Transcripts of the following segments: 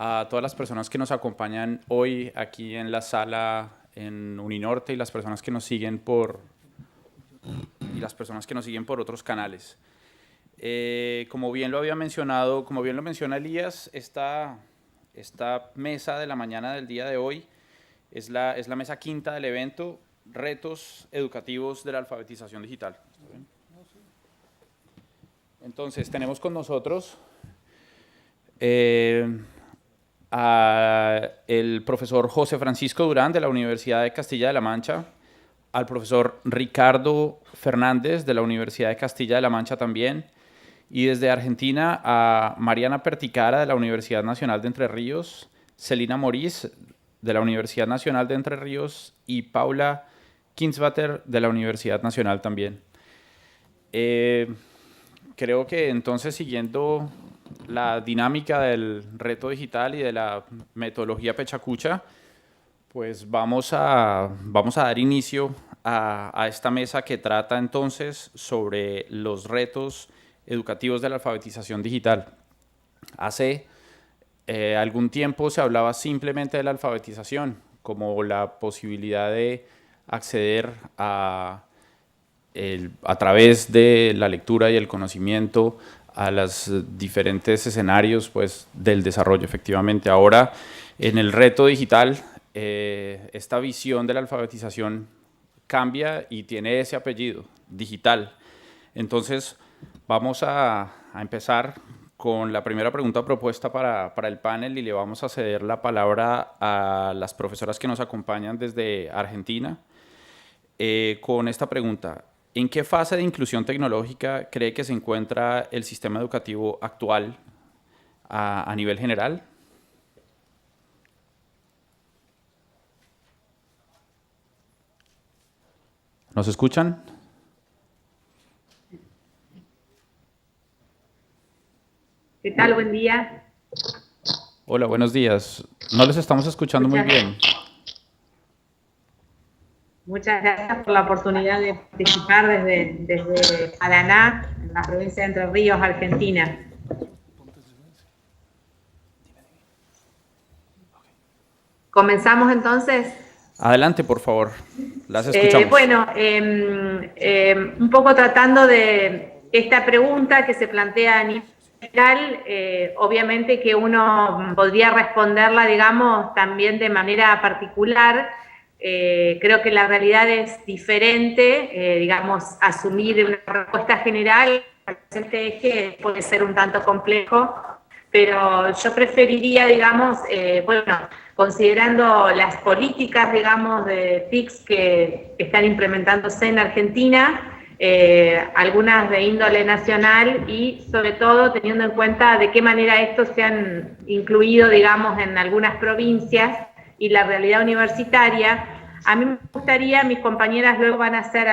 a todas las personas que nos acompañan hoy aquí en la sala en Uninorte y las personas que nos siguen por otros canales. Como bien lo había mencionado, como bien lo menciona Elías, esta mesa de la mañana del día de hoy es la mesa quinta del evento, Retos Educativos de la Alfabetización Digital. Entonces, tenemos con nosotros al profesor José Francisco Durán de la Universidad de Castilla de la Mancha, al profesor Ricardo Fernández de la Universidad de Castilla de la Mancha también, y desde Argentina a Mariana Perticara de la Universidad Nacional de Entre Ríos, Celina Morís de la Universidad Nacional de Entre Ríos y Paula Kinsvater de la Universidad Nacional también. Creo que entonces, siguiendo la dinámica del reto digital y de la metodología Pechacucha, pues vamos a dar inicio a esta mesa que trata entonces sobre los retos educativos de la alfabetización digital. Hace algún tiempo se hablaba simplemente de la alfabetización como la posibilidad de acceder a través de la lectura y el conocimiento a los diferentes escenarios, pues, del desarrollo. Efectivamente, ahora en el reto digital, esta visión de la alfabetización cambia y tiene ese apellido, digital. Entonces, vamos a empezar con la primera pregunta propuesta para el panel y le vamos a ceder la palabra a las profesoras que nos acompañan desde Argentina con esta pregunta. ¿En qué fase de inclusión tecnológica cree que se encuentra el sistema educativo actual a nivel general? ¿Nos escuchan? ¿Qué tal? Buen día. Hola, buenos días. No les estamos escuchando muy bien. Muchas gracias por la oportunidad de participar desde Paraná, en la provincia de Entre Ríos, Argentina. ¿Comenzamos entonces? Adelante, por favor. Las escuchamos. Bueno, un poco tratando de esta pregunta que se plantea a nivel general, obviamente que uno podría responderla, digamos, también de manera particular. Creo que la realidad es diferente, digamos, asumir una respuesta general para este eje puede ser un tanto complejo, pero yo preferiría, digamos, bueno, considerando las políticas, digamos, de TICs que están implementándose en Argentina, algunas de índole nacional y sobre todo teniendo en cuenta de qué manera estos se han incluido, digamos, en algunas provincias y la realidad universitaria. A mí me gustaría, mis compañeras luego van a hacer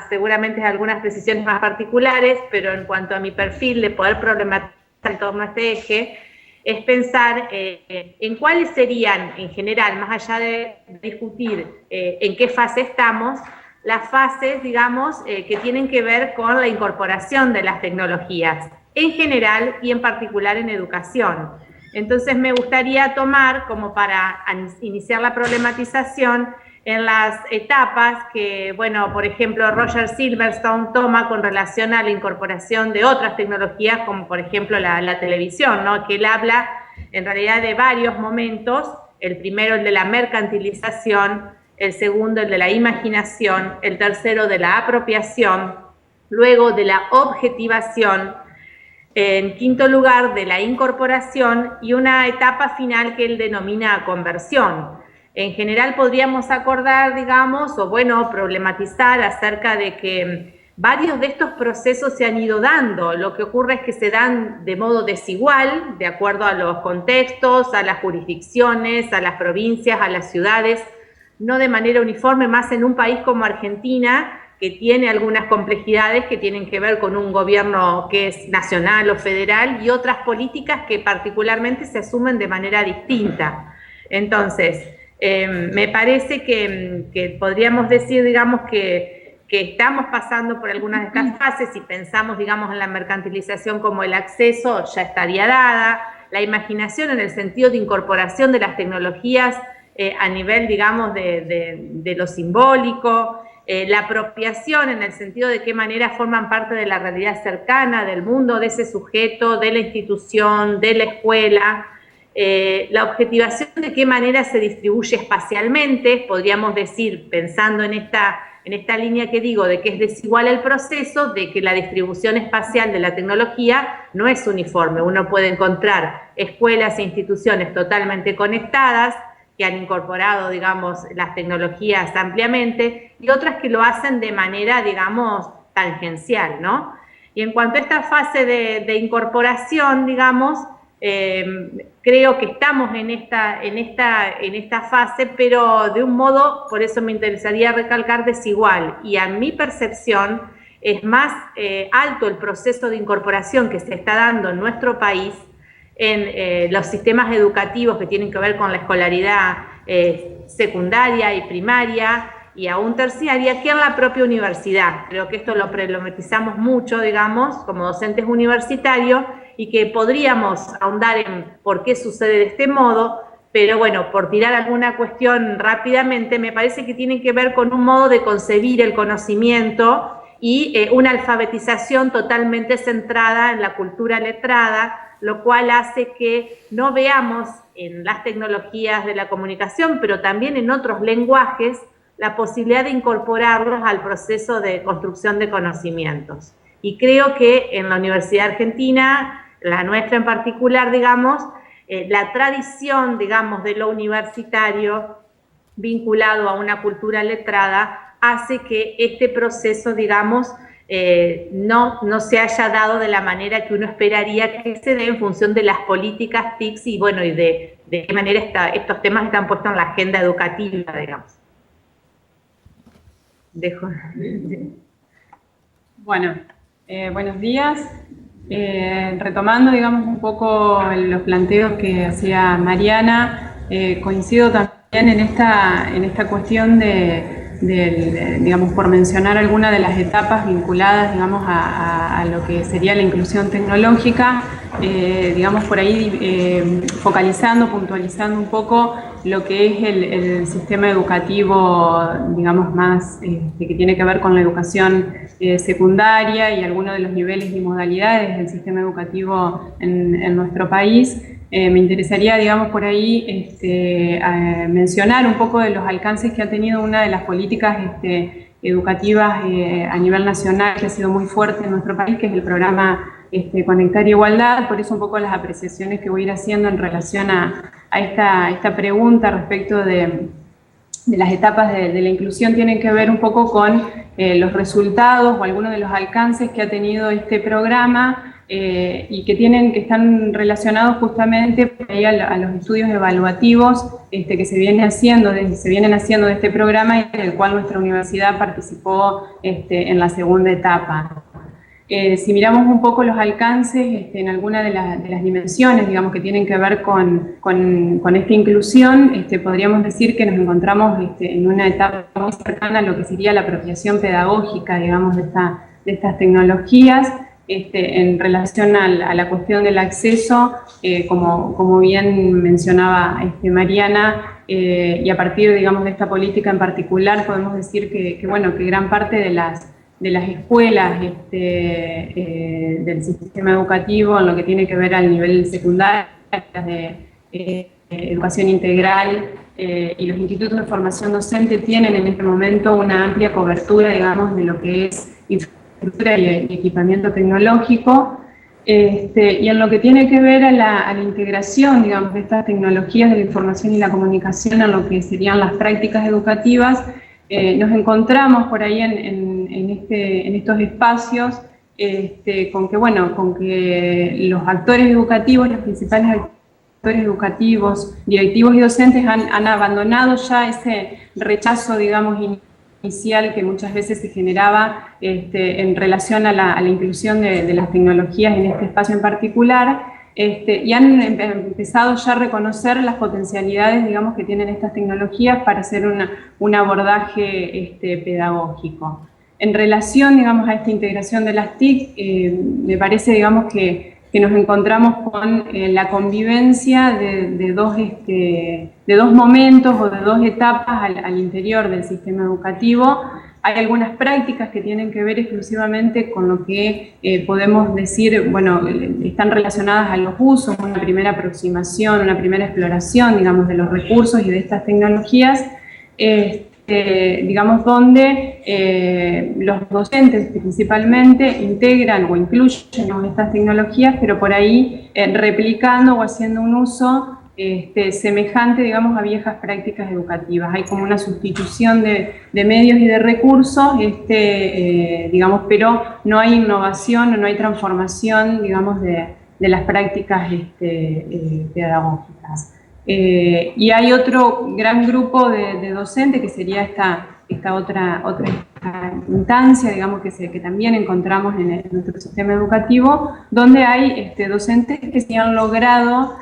seguramente algunas precisiones más particulares, pero en cuanto a mi perfil de poder problematizar en torno a este eje, es pensar en cuáles serían, en general, más allá de discutir en qué fase estamos, las fases, digamos, que tienen que ver con la incorporación de las tecnologías, en general y en particular en educación. Entonces me gustaría tomar, como para iniciar la problematización, en las etapas que, bueno, por ejemplo, Roger Silverstone toma con relación a la incorporación de otras tecnologías, como por ejemplo la televisión, ¿no? Que él habla en realidad de varios momentos, el primero el de la mercantilización, el segundo el de la imaginación, el tercero de la apropiación, luego de la objetivación, en quinto lugar de la incorporación y una etapa final que él denomina conversión. En general podríamos acordar, digamos, o bueno, problematizar acerca de que varios de estos procesos se han ido dando. Lo que ocurre es que se dan de modo desigual, de acuerdo a los contextos, a las jurisdicciones, a las provincias, a las ciudades, no de manera uniforme, más en un país como Argentina, que tiene algunas complejidades que tienen que ver con un gobierno que es nacional o federal y otras políticas que particularmente se asumen de manera distinta. Entonces, me parece que podríamos decir, digamos, que estamos pasando por algunas de estas fases. Si pensamos, digamos, en la mercantilización como el acceso, ya estaría dada. la imaginación en el sentido de incorporación de las tecnologías a nivel, digamos, de lo simbólico, la apropiación en el sentido de qué manera forman parte de la realidad cercana, del mundo, de ese sujeto, de la institución, de la escuela, la objetivación de qué manera se distribuye espacialmente, podríamos decir, pensando en esta línea que digo, de que es desigual el proceso, de que la distribución espacial de la tecnología no es uniforme. Uno puede encontrar escuelas e instituciones totalmente conectadas, que han incorporado, digamos, las tecnologías ampliamente, y otras que lo hacen de manera, digamos, tangencial, ¿no? Y en cuanto a esta fase de incorporación, digamos, creo que estamos en esta fase, pero de un modo, por eso me interesaría recalcar, desigual. Y a mi percepción es más alto el proceso de incorporación que se está dando en nuestro país en los sistemas educativos que tienen que ver con la escolaridad secundaria y primaria y aún terciaria, que en la propia universidad. Creo que esto lo problematizamos mucho, digamos, como docentes universitarios, y que podríamos ahondar en por qué sucede de este modo, pero bueno, por tirar alguna cuestión rápidamente, me parece que tiene que ver con un modo de concebir el conocimiento y una alfabetización totalmente centrada en la cultura letrada, lo cual hace que no veamos en las tecnologías de la comunicación, pero también en otros lenguajes, la posibilidad de incorporarlos al proceso de construcción de conocimientos. Y creo que en la Universidad Argentina, la nuestra en particular, digamos, la tradición, digamos, de lo universitario vinculado a una cultura letrada hace que este proceso, digamos, no se haya dado de la manera que uno esperaría que se dé en función de las políticas TICs y, bueno, y de qué manera estos temas están puestos en la agenda educativa, digamos. Dejo. Bueno, buenos días. Retomando, digamos, un poco los planteos que hacía Mariana, coincido también en esta cuestión digamos, por mencionar algunas de las etapas vinculadas, digamos, a lo que sería la inclusión tecnológica, digamos, por ahí focalizando, puntualizando un poco lo que es el sistema educativo, digamos, más que tiene que ver con la educación secundaria y algunos de los niveles y modalidades del sistema educativo en nuestro país. Me interesaría, digamos, por ahí mencionar un poco de los alcances que ha tenido una de las políticas educativas a nivel nacional que ha sido muy fuerte en nuestro país, que es el programa Conectar Igualdad. Por eso un poco las apreciaciones que voy a ir haciendo en relación a esta pregunta respecto de las etapas de la inclusión tienen que ver un poco con los resultados o algunos de los alcances que ha tenido este programa y que están relacionados justamente a los estudios evaluativos que se vienen haciendo de este programa y del cual nuestra universidad participó en la segunda etapa. Si miramos un poco los alcances en alguna de las dimensiones, digamos, que tienen que ver con esta inclusión, podríamos decir que nos encontramos en una etapa muy cercana a lo que sería la apropiación pedagógica, digamos, de estas tecnologías, en relación a la cuestión del acceso, como bien mencionaba Mariana, y a partir, digamos, de esta política en particular, podemos decir que gran parte de las escuelas del sistema educativo en lo que tiene que ver al nivel secundario, de educación integral y los institutos de formación docente tienen en este momento una amplia cobertura, digamos, de lo que es infraestructura y equipamiento tecnológico, y en lo que tiene que ver a la integración, digamos, de estas tecnologías de la información y la comunicación en lo que serían las prácticas educativas, nos encontramos por ahí en estos espacios con que los actores educativos, los principales actores educativos, directivos y docentes han abandonado ya ese rechazo, digamos, inicial que muchas veces se generaba en relación a la inclusión de las tecnologías en este espacio en particular. Y han empezado ya a reconocer las potencialidades, digamos, que tienen estas tecnologías para hacer un abordaje pedagógico. En relación, digamos, a esta integración de las TIC, me parece, digamos, que que nos encontramos con la convivencia de dos momentos o de dos etapas al interior del sistema educativo. Hay algunas prácticas que tienen que ver exclusivamente con lo que podemos decir, bueno, están relacionadas a los usos, una primera aproximación, una primera exploración, digamos, de los recursos y de estas tecnologías, digamos, donde los docentes principalmente integran o incluyen estas tecnologías, pero por ahí replicando o haciendo un uso semejante, digamos, a viejas prácticas educativas. Hay como una sustitución de medios y de recursos, digamos, pero no hay innovación o no hay transformación, digamos, de las prácticas pedagógicas. Y hay otro gran grupo de docentes, que sería esta otra instancia, digamos, que también encontramos en nuestro sistema educativo, donde hay docentes que sí han logrado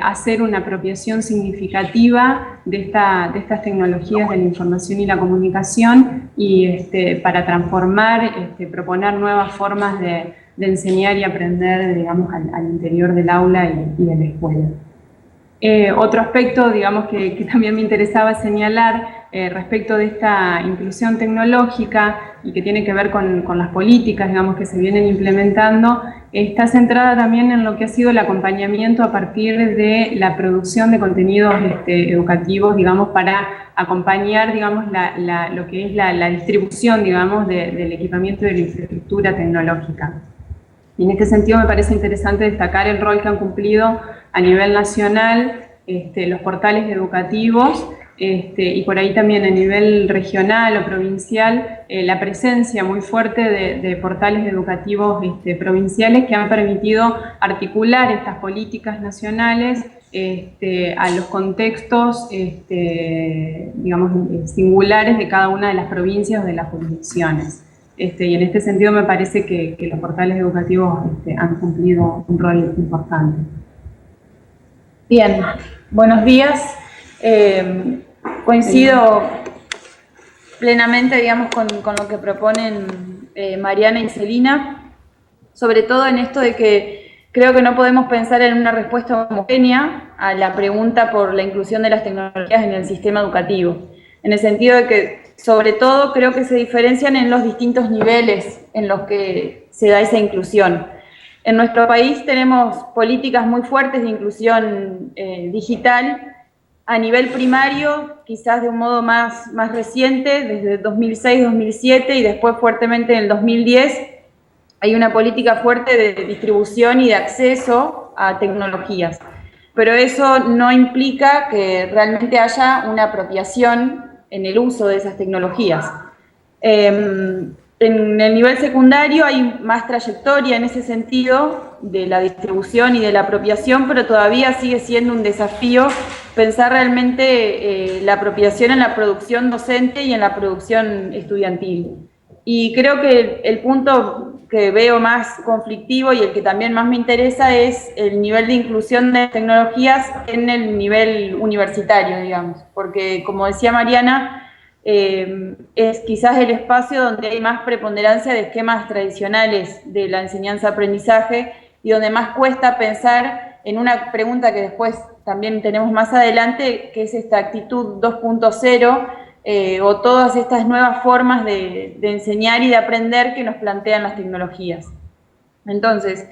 hacer una apropiación significativa de estas tecnologías de la información y la comunicación, y para transformar, proponer nuevas formas de enseñar y aprender, digamos, al interior del aula y de la escuela. Otro aspecto, digamos, que también me interesaba señalar respecto de esta inclusión tecnológica y que tiene que ver con las políticas, digamos, que se vienen implementando, está centrada también en lo que ha sido el acompañamiento a partir de la producción de contenidos educativos, digamos, para acompañar, digamos, lo que es la distribución, digamos, del equipamiento y de la infraestructura tecnológica. Y en este sentido me parece interesante destacar el rol que han cumplido a nivel nacional los portales educativos, y por ahí también a nivel regional o provincial, la presencia muy fuerte de portales educativos provinciales que han permitido articular estas políticas nacionales a los contextos digamos, singulares de cada una de las provincias o de las jurisdicciones. Y en este sentido me parece que los portales educativos han cumplido un rol importante. Bien, buenos días. Coincido plenamente, digamos, con lo que proponen Mariana y Celina, sobre todo en esto de que creo que no podemos pensar en una respuesta homogénea a la pregunta por la inclusión de las tecnologías en el sistema educativo, en el sentido de que, sobre todo, creo que se diferencian en los distintos niveles en los que se da esa inclusión. En nuestro país tenemos políticas muy fuertes de inclusión digital a nivel primario, quizás de un modo más reciente, desde 2006-2007 y después fuertemente en el 2010, hay una política fuerte de distribución y de acceso a tecnologías. Pero eso no implica que realmente haya una apropiación en el uso de esas tecnologías. En el nivel secundario hay más trayectoria en ese sentido de la distribución y de la apropiación, pero todavía sigue siendo un desafío pensar realmente la apropiación en la producción docente y en la producción estudiantil. Y creo que el punto que veo más conflictivo y el que también más me interesa es el nivel de inclusión de tecnologías en el nivel universitario, digamos, porque como decía Mariana, es quizás el espacio donde hay más preponderancia de esquemas tradicionales de la enseñanza-aprendizaje y donde más cuesta pensar en una pregunta que después también tenemos más adelante, que es esta actitud 2.0 o todas estas nuevas formas de enseñar y de aprender que nos plantean las tecnologías. Entonces,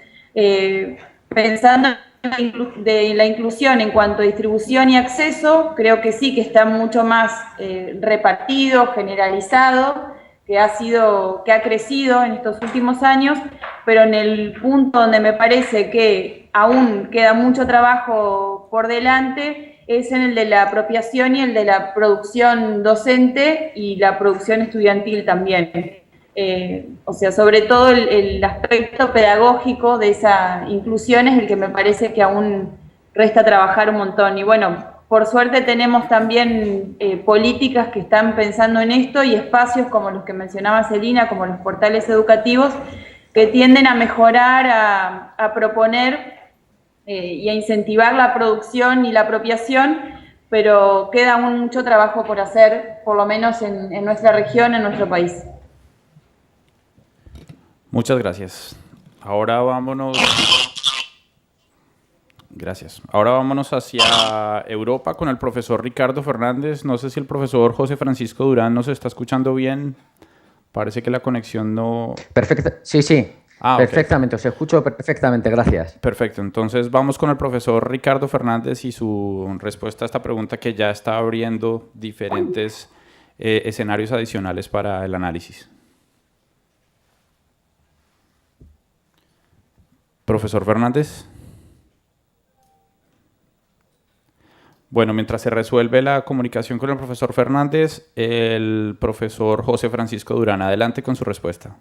pensando de la inclusión en cuanto a distribución y acceso, creo que sí que está mucho más repartido, generalizado, que ha crecido en estos últimos años, pero en el punto donde me parece que aún queda mucho trabajo por delante es en el de la apropiación y el de la producción docente y la producción estudiantil también. O sea, sobre todo el aspecto pedagógico de esa inclusión es el que me parece que aún resta trabajar un montón. Y bueno, por suerte tenemos también políticas que están pensando en esto y espacios como los que mencionaba Celina, como los portales educativos, que tienden a mejorar, a proponer y a incentivar la producción y la apropiación, pero queda aún mucho trabajo por hacer, por lo menos en nuestra región, en nuestro país. Muchas gracias. Ahora vámonos Gracias. Ahora vámonos hacia Europa con el profesor Ricardo Fernández. No sé si el profesor José Francisco Durán nos está escuchando bien. Parece que la conexión no... Perfecto. Sí, sí. Ah, perfectamente, os escucho perfectamente, gracias. Perfecto, entonces vamos con el profesor Ricardo Fernández y su respuesta a esta pregunta que ya está abriendo diferentes escenarios adicionales para el análisis. Profesor Fernández. Bueno, mientras se resuelve la comunicación con el profesor Fernández, el profesor José Francisco Durán, adelante con su respuesta.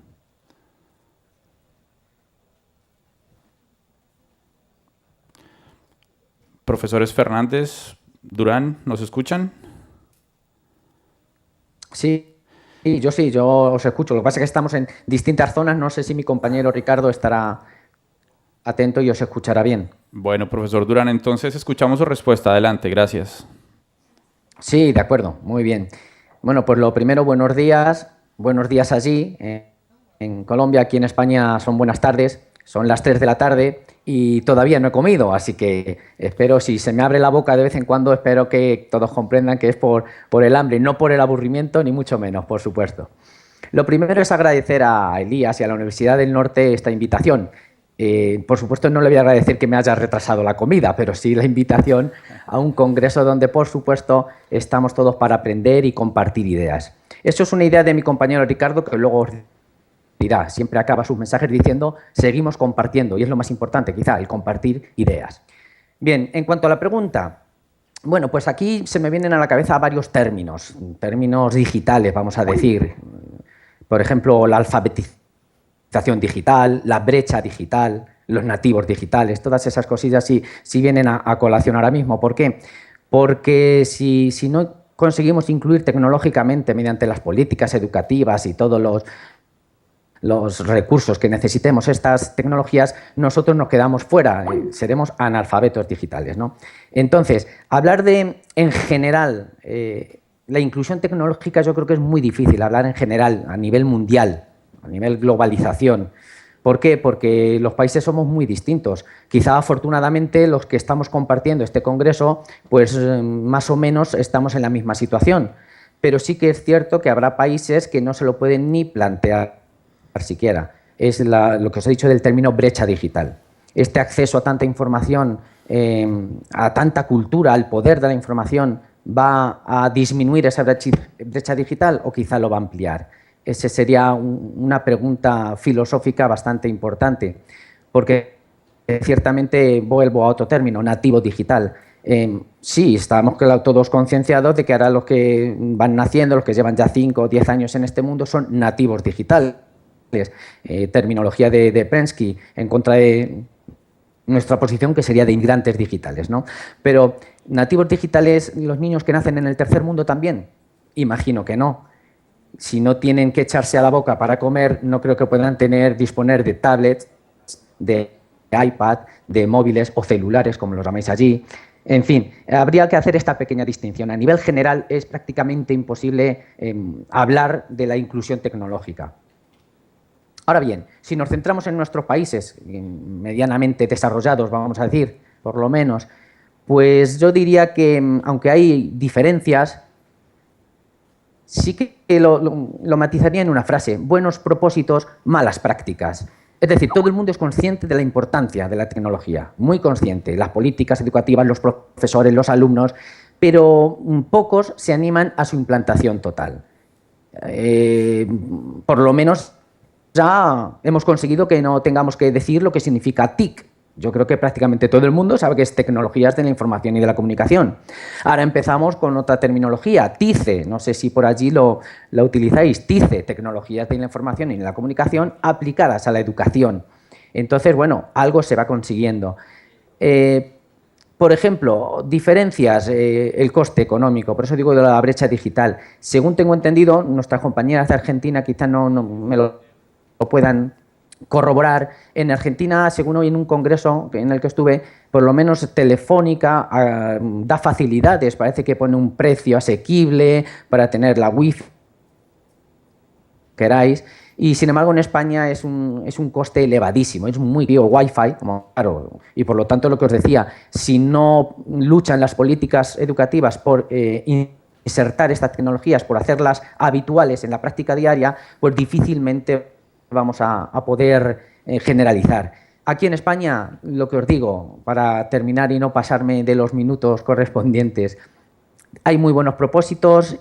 Profesores Fernández, Durán, ¿nos escuchan? Sí, yo os escucho. Lo que pasa es que estamos en distintas zonas. No sé si mi compañero Ricardo estará atento y os escuchará bien. Bueno, profesor Durán, entonces escuchamos su respuesta. Adelante, gracias. Sí, de acuerdo, muy bien. Bueno, pues lo primero, buenos días allí. En Colombia, aquí en España son buenas tardes, son las 3 de la tarde y todavía no he comido, así que espero, si se me abre la boca de vez en cuando, espero que todos comprendan que es por el hambre, no por el aburrimiento, ni mucho menos, por supuesto. Lo primero es agradecer a Elías y a la Universidad del Norte esta invitación. Por supuesto, no le voy a agradecer que me haya retrasado la comida, pero sí la invitación a un congreso donde, por supuesto, estamos todos para aprender y compartir ideas. Eso es una idea de mi compañero Ricardo, que luego os dirá. Siempre acaba sus mensajes diciendo seguimos compartiendo, y es lo más importante, quizá, el compartir ideas. Bien, en cuanto a la pregunta, bueno, pues aquí se me vienen a la cabeza varios términos digitales, vamos a decir. Por ejemplo, la alfabetización digital, la brecha digital, los nativos digitales, todas esas cosillas sí vienen a colación ahora mismo. ¿Por qué? Porque si no conseguimos incluir tecnológicamente mediante las políticas educativas y todos los recursos que necesitemos estas tecnologías, nosotros nos quedamos fuera, seremos analfabetos digitales, ¿no? Entonces, hablar de, en general, la inclusión tecnológica, yo creo que es muy difícil hablar en general, a nivel mundial, a nivel globalización. ¿Por qué? Porque los países somos muy distintos. Quizá, afortunadamente, los que estamos compartiendo este congreso, pues más o menos estamos en la misma situación. Pero sí que es cierto que habrá países que no se lo pueden ni plantear siquiera. Es lo que os he dicho del término brecha digital. Este acceso a tanta información, a tanta cultura, al poder de la información, ¿va a disminuir esa brecha digital o quizá lo va a ampliar? Esa sería una pregunta filosófica bastante importante, porque ciertamente vuelvo a otro término, nativo digital. Sí, estamos todos concienciados de que ahora los que van naciendo, los que llevan ya 5 o 10 años en este mundo, son nativos digitales. Terminología de Prensky en contra de nuestra posición, que sería de inmigrantes digitales, ¿no? Pero nativos digitales, los niños que nacen en el tercer mundo también, imagino que no. Si no tienen que echarse a la boca para comer, no creo que puedan disponer de tablets, de iPad, de móviles o celulares, como los llamáis allí. En fin, habría que hacer esta pequeña distinción. A nivel general es prácticamente imposible hablar de la inclusión tecnológica. Ahora bien, si nos centramos en nuestros países medianamente desarrollados, vamos a decir, por lo menos, pues yo diría que, aunque hay diferencias, sí que lo matizaría en una frase: buenos propósitos, malas prácticas. Es decir, todo el mundo es consciente de la importancia de la tecnología, muy consciente, las políticas educativas, los profesores, los alumnos, pero pocos se animan a su implantación total. Por lo menos ya hemos conseguido que no tengamos que decir lo que significa TIC. Yo creo que prácticamente todo el mundo sabe que es tecnologías de la información y de la comunicación. Ahora empezamos con otra terminología, TICE. No sé si por allí lo utilizáis. TICE, tecnologías de la información y de la comunicación aplicadas a la educación. Entonces, bueno, algo se va consiguiendo. Por ejemplo, diferencias, el coste económico, por eso digo de la brecha digital. Según tengo entendido, nuestras compañeras de Argentina quizá no me lo puedan corroborar. En Argentina, según hoy en un congreso en el que estuve, por lo menos Telefónica da facilidades, parece que pone un precio asequible para tener la wifi que queráis, Y sin embargo en España es un coste elevadísimo, es muy vivo Wi-Fi, como, claro, y por lo tanto lo que os decía, si no luchan las políticas educativas por insertar estas tecnologías, por hacerlas habituales en la práctica diaria, pues difícilmente vamos a poder generalizar. Aquí en España, lo que os digo, para terminar y no pasarme de los minutos correspondientes, hay muy buenos propósitos,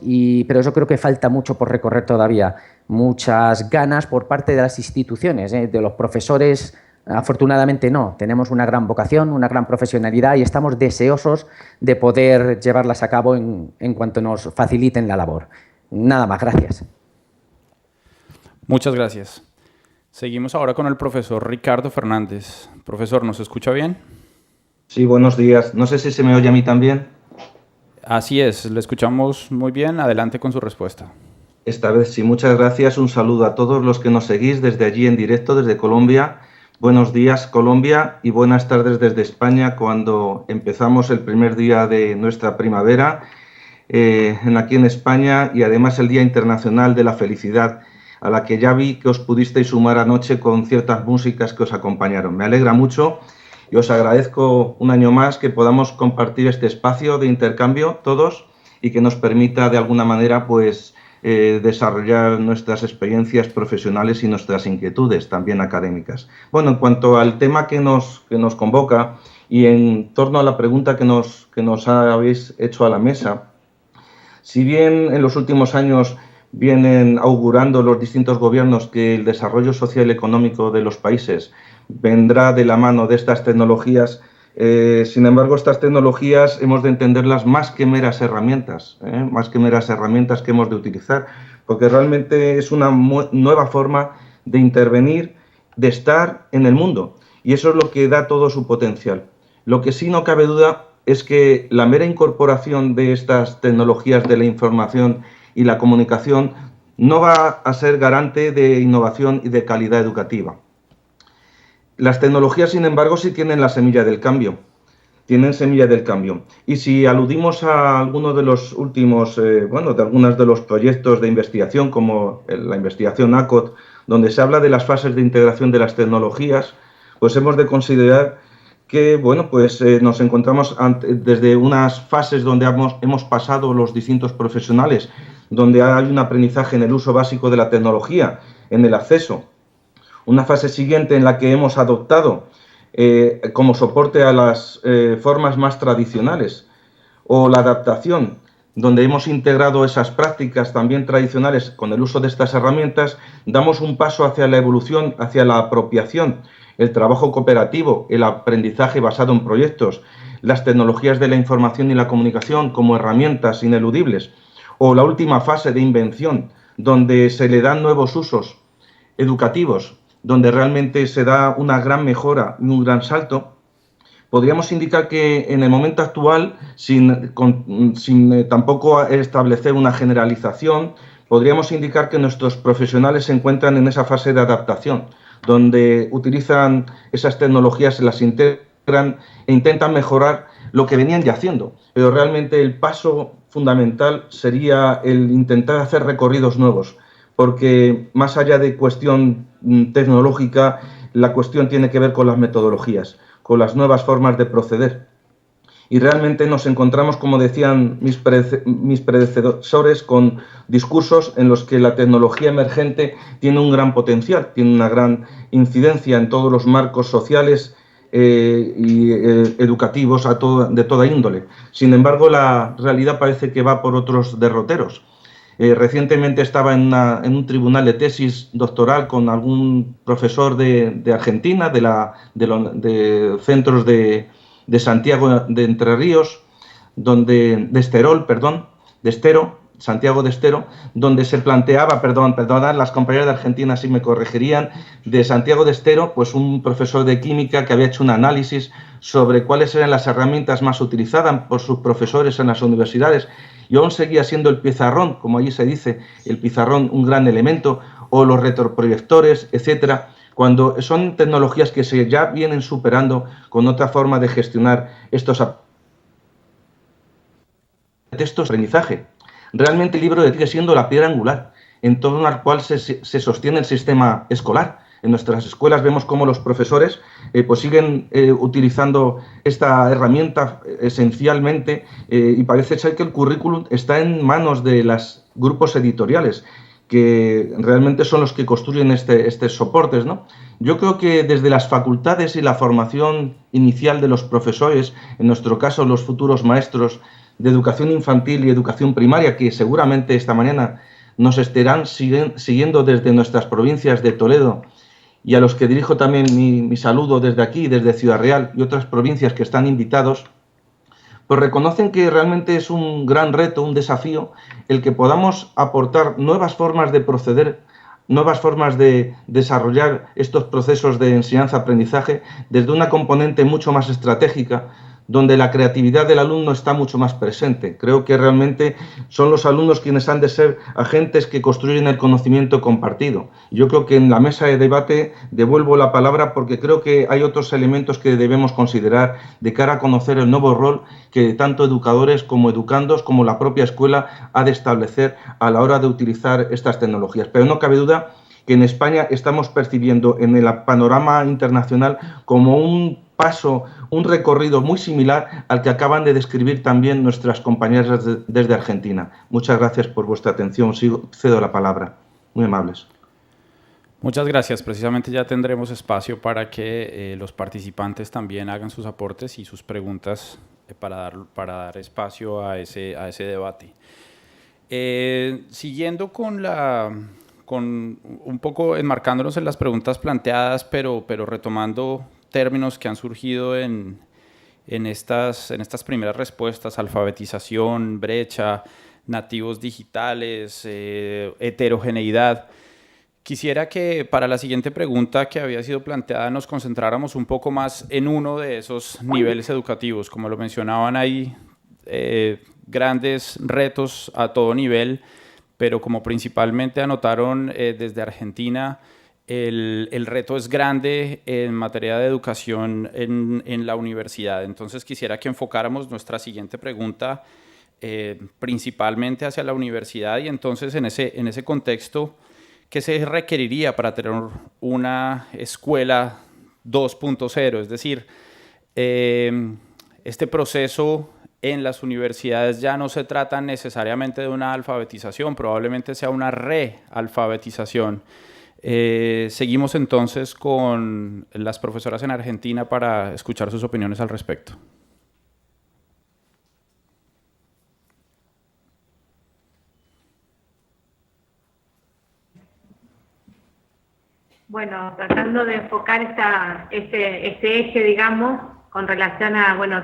pero yo creo que falta mucho por recorrer todavía. Muchas ganas por parte de las instituciones, de los profesores, afortunadamente no. Tenemos una gran vocación, una gran profesionalidad y estamos deseosos de poder llevarlas a cabo en cuanto nos faciliten la labor. Nada más, gracias. Muchas gracias. Seguimos ahora con el profesor Ricardo Fernández. Profesor, ¿nos escucha bien? Sí, buenos días. No sé si se me oye a mí también. Así es, le escuchamos muy bien. Adelante con su respuesta. Esta vez sí, muchas gracias. Un saludo a todos los que nos seguís desde allí en directo, desde Colombia. Buenos días, Colombia, y buenas tardes desde España, cuando empezamos el primer día de nuestra primavera aquí en España, y además el Día Internacional de la Felicidad, a la que ya vi que os pudisteis sumar anoche con ciertas músicas que os acompañaron. Me alegra mucho y os agradezco un año más que podamos compartir este espacio de intercambio todos y que nos permita de alguna manera pues desarrollar nuestras experiencias profesionales y nuestras inquietudes también académicas. Bueno, en cuanto al tema que nos convoca y en torno a la pregunta que nos habéis hecho a la mesa, si bien en los últimos años vienen augurando los distintos gobiernos que el desarrollo social y económico de los países vendrá de la mano de estas tecnologías, sin embargo, estas tecnologías hemos de entenderlas más que meras herramientas que hemos de utilizar, porque realmente es una nueva forma de intervenir, de estar en el mundo, y eso es lo que da todo su potencial. Lo que sí no cabe duda es que la mera incorporación de estas tecnologías de la información y la comunicación no va a ser garante de innovación y de calidad educativa. Las tecnologías, sin embargo, sí tienen la semilla del cambio. Tienen semilla del cambio. Y si aludimos a algunos de los últimos, de algunos de los proyectos de investigación, como la investigación ACOT, donde se habla de las fases de integración de las tecnologías, pues hemos de considerar que nos encontramos desde unas fases donde hemos pasado los distintos profesionales, donde hay un aprendizaje en el uso básico de la tecnología, en el acceso. Una fase siguiente en la que hemos adoptado como soporte a las formas más tradicionales, o la adaptación, donde hemos integrado esas prácticas también tradicionales con el uso de estas herramientas, damos un paso hacia la evolución, hacia la apropiación, el trabajo cooperativo, el aprendizaje basado en proyectos, las tecnologías de la información y la comunicación como herramientas ineludibles, o la última fase de invención, donde se le dan nuevos usos educativos, donde realmente se da una gran mejora y un gran salto. Podríamos indicar que en el momento actual, sin tampoco establecer una generalización, podríamos indicar que nuestros profesionales se encuentran en esa fase de adaptación, donde utilizan esas tecnologías, se las integran e intentan mejorar lo que venían ya haciendo. Pero realmente el paso fundamental sería el intentar hacer recorridos nuevos, porque más allá de cuestión tecnológica, la cuestión tiene que ver con las metodologías, con las nuevas formas de proceder. Y realmente nos encontramos, como decían mis predecesores, con discursos en los que la tecnología emergente tiene un gran potencial, tiene una gran incidencia en todos los marcos sociales y educativos de toda índole. Sin embargo, la realidad parece que va por otros derroteros. Recientemente estaba en un tribunal de tesis doctoral con algún profesor de Argentina, de centros de Santiago de Entre Ríos, Santiago de Estero, donde se planteaba, perdonad, las compañeras de Argentina sí me corregirían, de Santiago de Estero, pues un profesor de química que había hecho un análisis sobre cuáles eran las herramientas más utilizadas por sus profesores en las universidades, y aún seguía siendo el pizarrón, como allí se dice, el pizarrón un gran elemento, o los retroproyectores, etcétera, cuando son tecnologías que ya vienen superando con otra forma de gestionar estos aprendizaje. Realmente el libro sigue siendo la piedra angular. en torno al cual se sostiene el sistema escolar. En nuestras escuelas vemos cómo los profesores pues siguen utilizando esta herramienta esencialmente y parece ser que el currículum está en manos de los grupos editoriales, que realmente son los que construyen estos soportes, ¿no? Yo creo que desde las facultades y la formación inicial de los profesores, en nuestro caso los futuros maestros de educación infantil y educación primaria, que seguramente esta mañana nos estarán siguiendo desde nuestras provincias de Toledo, y a los que dirijo también mi saludo desde aquí, desde Ciudad Real y otras provincias que están invitados, pues reconocen que realmente es un gran reto, un desafío, el que podamos aportar nuevas formas de proceder, nuevas formas de desarrollar estos procesos de enseñanza-aprendizaje desde una componente mucho más estratégica, donde la creatividad del alumno está mucho más presente. Creo que realmente son los alumnos quienes han de ser agentes que construyen el conocimiento compartido. Yo creo que en la mesa de debate devuelvo la palabra porque creo que hay otros elementos que debemos considerar de cara a conocer el nuevo rol que tanto educadores como educandos, como la propia escuela, ha de establecer a la hora de utilizar estas tecnologías. Pero no cabe duda que en España estamos percibiendo en el panorama internacional como un paso, un recorrido muy similar al que acaban de describir también nuestras compañeras desde Argentina. Muchas gracias por vuestra atención. Cedo la palabra. Muy amables. Muchas gracias. Precisamente ya tendremos espacio para que los participantes también hagan sus aportes y sus preguntas para dar espacio a ese debate. Siguiendo con un poco enmarcándonos en las preguntas planteadas, pero retomando términos que han surgido en estas primeras respuestas: alfabetización, brecha, nativos digitales, heterogeneidad. Quisiera que para la siguiente pregunta que había sido planteada nos concentráramos un poco más en uno de esos niveles educativos. Como lo mencionaban, hay grandes retos a todo nivel, pero como principalmente anotaron desde Argentina, el reto es grande en materia de educación en la universidad. Entonces quisiera que enfocáramos nuestra siguiente pregunta principalmente hacia la universidad, y entonces en ese contexto, ¿qué se requeriría para tener una escuela 2.0? Es decir, este proceso en las universidades ya no se trata necesariamente de una alfabetización, probablemente sea una realfabetización. Seguimos entonces con las profesoras en Argentina para escuchar sus opiniones al respecto. Bueno, tratando de enfocar este eje, digamos, con relación a, bueno,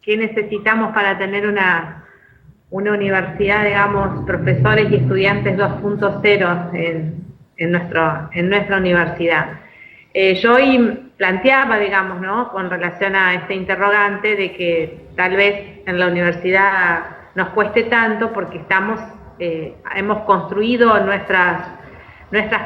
qué necesitamos para tener una universidad, digamos, profesores y estudiantes 2.0 en nuestra universidad. Yo hoy planteaba, digamos, ¿no?, con relación a este interrogante de que tal vez en la universidad nos cueste tanto porque hemos construido nuestras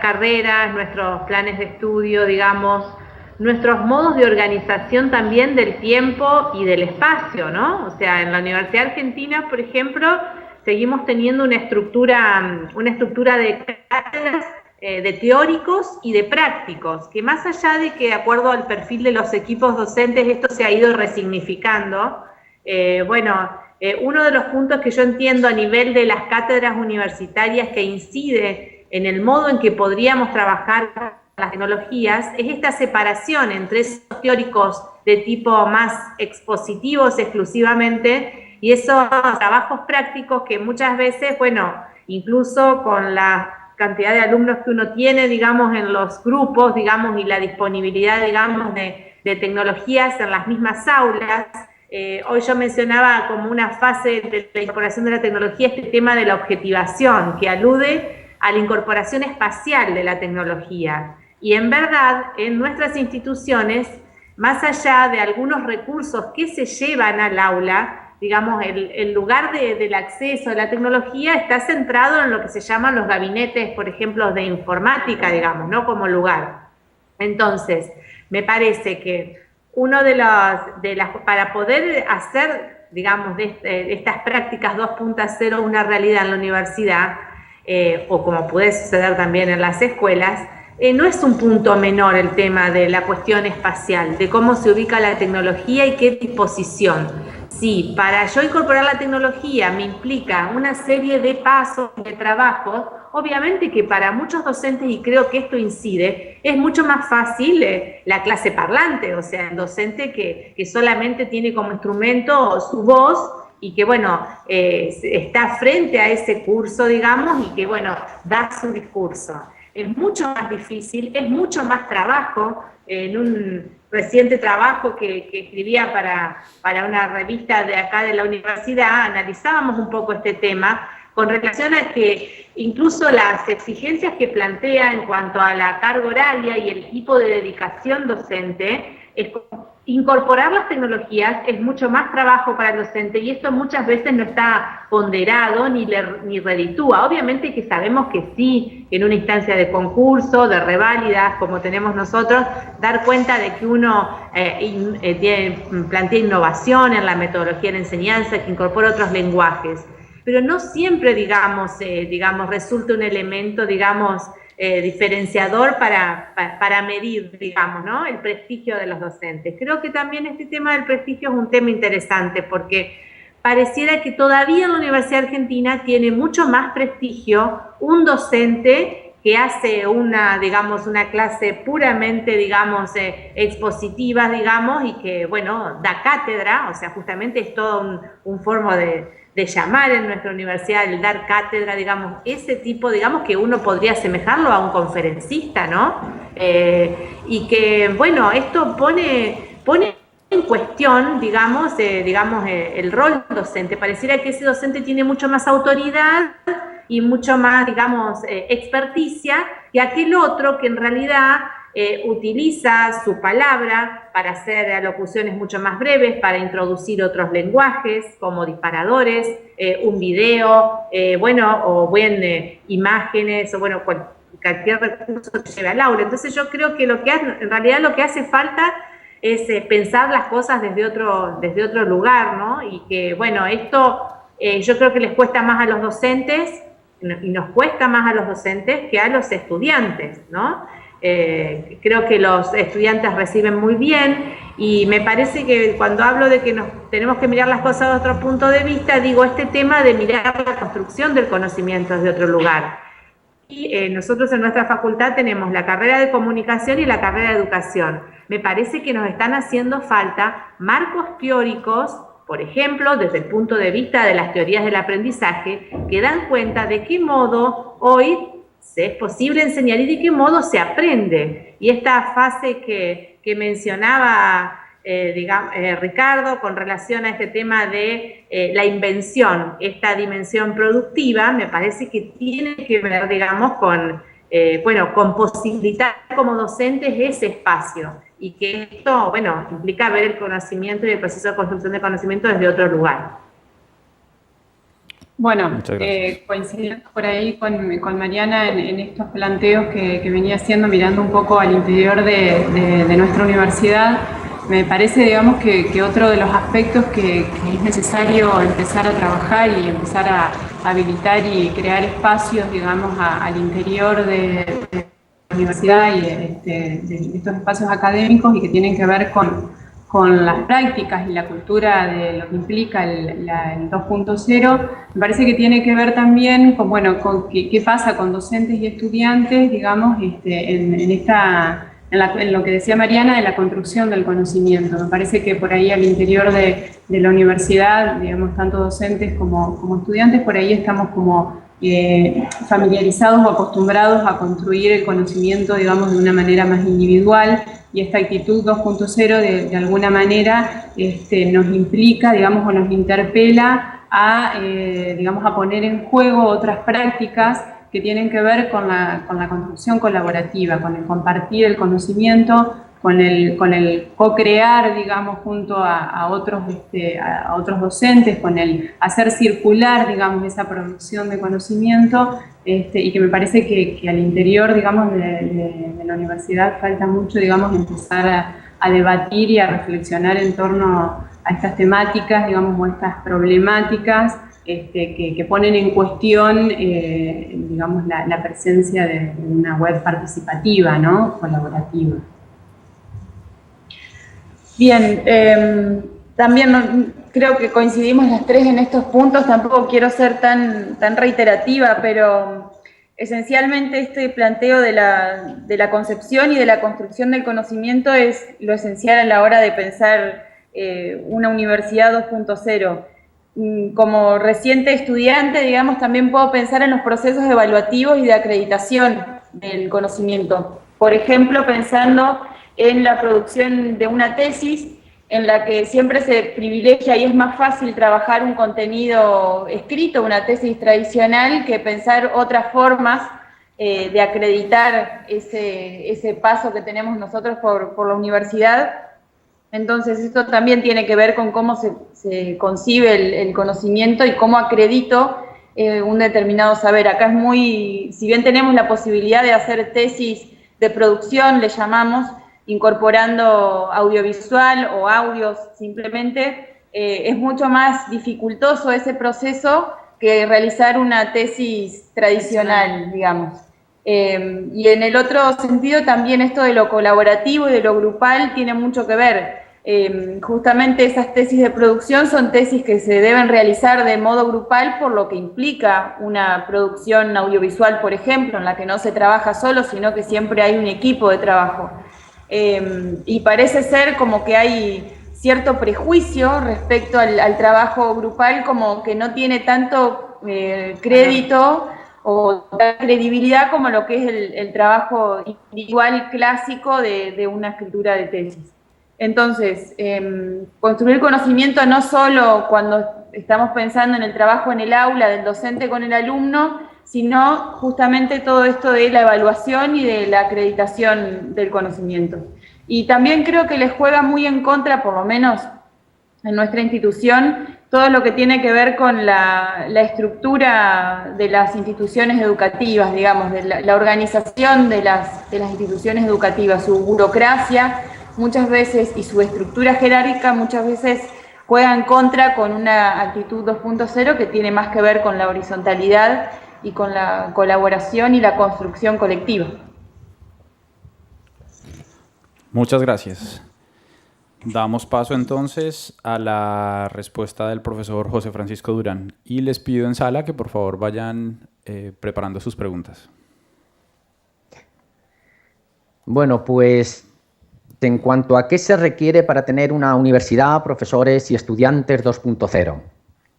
carreras, nuestros planes de estudio, digamos, nuestros modos de organización también del tiempo y del espacio, ¿no? O sea, en la Universidad Argentina, por ejemplo, seguimos teniendo una estructura de cátedras de teóricos y de prácticos, que más allá de que de acuerdo al perfil de los equipos docentes esto se ha ido resignificando, uno de los puntos que yo entiendo a nivel de las cátedras universitarias que incide en el modo en que podríamos trabajar las tecnologías es esta separación entre esos teóricos de tipo más expositivos exclusivamente y esos trabajos prácticos que muchas veces, bueno, incluso con la cantidad de alumnos que uno tiene, digamos, en los grupos, digamos, y la disponibilidad, digamos, de tecnologías en las mismas aulas. Hoy yo mencionaba como una fase de la incorporación de la tecnología este tema de la objetivación, que alude a la incorporación espacial de la tecnología. Y en verdad, en nuestras instituciones, más allá de algunos recursos que se llevan al aula, digamos, el lugar del acceso a la tecnología está centrado en lo que se llaman los gabinetes, por ejemplo, de informática, digamos, ¿no?, como lugar. Entonces, me parece que uno para poder hacer, digamos, de estas prácticas 2.0 una realidad en la universidad, o como puede suceder también en las escuelas, no es un punto menor el tema de la cuestión espacial, de cómo se ubica la tecnología y qué disposición. Si para yo incorporar la tecnología me implica una serie de pasos, de trabajos, obviamente que para muchos docentes, y creo que esto incide, es mucho más fácil la clase parlante, o sea, el docente que solamente tiene como instrumento su voz y que, bueno, está frente a ese curso, digamos, y que, bueno, da su discurso. Es mucho más difícil, es mucho más trabajo. En un reciente trabajo que escribía para una revista de acá de la universidad, analizábamos un poco este tema con relación a que incluso las exigencias que plantea en cuanto a la carga horaria y el tipo de dedicación docente, incorporar las tecnologías es mucho más trabajo para el docente y esto muchas veces no está ponderado ni reditúa. Obviamente que sabemos que sí, en una instancia de concurso, de reválidas, como tenemos nosotros, dar cuenta de que uno plantea innovación en la metodología de enseñanza, que incorpora otros lenguajes, pero no siempre, digamos, resulta un elemento, digamos, diferenciador para medir, digamos, ¿no?, el prestigio de los docentes. Creo que también este tema del prestigio es un tema interesante porque pareciera que todavía en la Universidad Argentina tiene mucho más prestigio un docente que hace una clase puramente, digamos, expositiva, digamos, y que, bueno, da cátedra, o sea, justamente es todo un forma de llamar en nuestra universidad, el dar cátedra, digamos, ese tipo, digamos, que uno podría asemejarlo a un conferencista, ¿no? Y que, bueno, esto pone en cuestión, digamos, el rol docente. Pareciera que ese docente tiene mucho más autoridad y mucho más, digamos, experticia que aquel otro que en realidad utiliza su palabra para hacer alocuciones mucho más breves, para introducir otros lenguajes como disparadores, un video, imágenes, o bueno, cualquier recurso que lleve al aula. Entonces yo creo que en realidad lo que hace falta es pensar las cosas desde otro lugar, ¿no? Y que, bueno, esto yo creo que les cuesta más a los docentes, y nos cuesta más a los docentes que a los estudiantes, ¿no? Creo que los estudiantes reciben muy bien y me parece que cuando hablo de que tenemos que mirar las cosas de otro punto de vista, digo este tema de mirar la construcción del conocimiento desde otro lugar. Y nosotros en nuestra facultad tenemos la carrera de comunicación y la carrera de educación. Me parece que nos están haciendo falta marcos teóricos, por ejemplo, desde el punto de vista de las teorías del aprendizaje, que dan cuenta de qué modo hoy es posible enseñar y de qué modo se aprende. Y esta fase que mencionaba Ricardo con relación a este tema de la invención, esta dimensión productiva, me parece que tiene que ver, digamos, con posibilitar como docentes ese espacio y que esto, bueno, implica ver el conocimiento y el proceso de construcción de conocimiento desde otro lugar. Bueno, coincidiendo por ahí con Mariana en estos planteos que venía haciendo, mirando un poco al interior de nuestra universidad, me parece, digamos, que otro de los aspectos que es necesario empezar a trabajar y empezar a habilitar y crear espacios, digamos, al interior de la universidad y de estos espacios académicos y que tienen que ver con las prácticas y la cultura de lo que implica el 2.0, me parece que tiene que ver también con qué pasa con docentes y estudiantes, digamos, en lo que decía Mariana, de la construcción del conocimiento. Me parece que por ahí al interior de la universidad, digamos, tanto docentes como estudiantes, por ahí estamos como familiarizados o acostumbrados a construir el conocimiento, digamos, de una manera más individual, y esta actitud 2.0 de alguna manera nos implica, digamos, o nos interpela a poner en juego otras prácticas que tienen que ver con la construcción colaborativa, con el compartir el conocimiento, con el co-crear, digamos, junto a otros docentes, con el hacer circular, digamos, esa producción de conocimiento, y que me parece que al interior, digamos, de la universidad falta mucho, digamos, empezar a debatir y a reflexionar en torno a estas temáticas, digamos, o estas problemáticas, que ponen en cuestión, digamos, la presencia de una web participativa, ¿no? Colaborativa. Bien, también creo que coincidimos las tres en estos puntos, tampoco quiero ser tan reiterativa, pero esencialmente este planteo de la concepción y de la construcción del conocimiento es lo esencial a la hora de pensar una universidad 2.0. Como reciente estudiante, digamos, también puedo pensar en los procesos evaluativos y de acreditación del conocimiento. Por ejemplo, pensando en la producción de una tesis, en la que siempre se privilegia y es más fácil trabajar un contenido escrito, una tesis tradicional, que pensar otras formas de acreditar ese paso que tenemos nosotros por la universidad. Entonces, esto también tiene que ver con cómo se concibe el conocimiento y cómo acredito un determinado saber. Acá es muy, si bien tenemos la posibilidad de hacer tesis de producción, le llamamos, incorporando audiovisual o audios simplemente, es mucho más dificultoso ese proceso que realizar una tesis tradicional, digamos. Y en el otro sentido también esto de lo colaborativo y de lo grupal tiene mucho que ver. Justamente esas tesis de producción son tesis que se deben realizar de modo grupal, por lo que implica una producción audiovisual, por ejemplo, en la que no se trabaja solo, sino que siempre hay un equipo de trabajo. Y parece ser como que hay cierto prejuicio respecto al trabajo grupal, como que no tiene tanto crédito o credibilidad como lo que es el trabajo individual clásico de una escritura de tesis. Entonces, construir conocimiento no solo cuando estamos pensando en el trabajo en el aula del docente con el alumno, sino justamente todo esto de la evaluación y de la acreditación del conocimiento. Y también creo que les juega muy en contra, por lo menos en nuestra institución, todo lo que tiene que ver con la estructura de las instituciones educativas, digamos, de la organización de las instituciones educativas, su burocracia muchas veces y su estructura jerárquica muchas veces juega en contra con una actitud 2.0 que tiene más que ver con la horizontalidad y con la colaboración y la construcción colectiva. Muchas gracias. Damos paso entonces a la respuesta del profesor José Francisco Durán y les pido en sala que por favor vayan preparando sus preguntas. Bueno, pues en cuanto a qué se requiere para tener una universidad, profesores y estudiantes 2.0.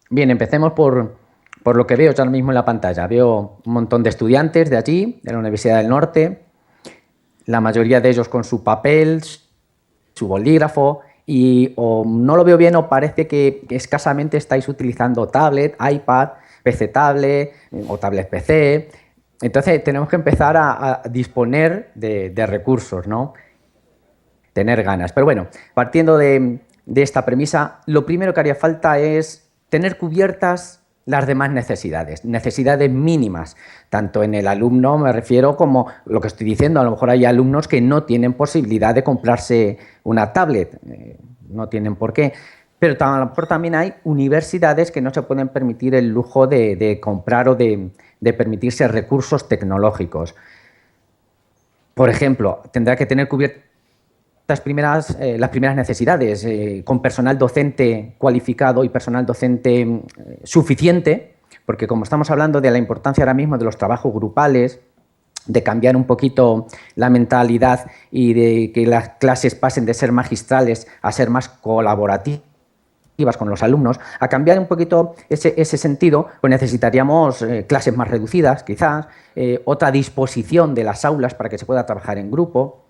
Bien, empecemos por lo que veo yo ahora mismo en la pantalla. Veo un montón de estudiantes de allí, de la Universidad del Norte, la mayoría de ellos con su papel, su bolígrafo, y o no lo veo bien o parece que escasamente estáis utilizando tablet, iPad, PC tablet o tablet PC. Entonces tenemos que empezar a disponer de recursos, ¿no? Tener ganas. Pero bueno, partiendo de esta premisa, lo primero que haría falta es tener cubiertas las demás necesidades mínimas, tanto en el alumno, me refiero, como lo que estoy diciendo, a lo mejor hay alumnos que no tienen posibilidad de comprarse una tablet, no tienen por qué, pero a lo mejor también hay universidades que no se pueden permitir el lujo de comprar o de permitirse recursos tecnológicos. Por ejemplo, tendrá que tener cubiertas las primeras necesidades, con personal docente cualificado y personal docente suficiente, porque como estamos hablando de la importancia ahora mismo de los trabajos grupales, de cambiar un poquito la mentalidad y de que las clases pasen de ser magistrales a ser más colaborativas con los alumnos, a cambiar un poquito ese sentido, pues necesitaríamos clases más reducidas, quizás, otra disposición de las aulas para que se pueda trabajar en grupo.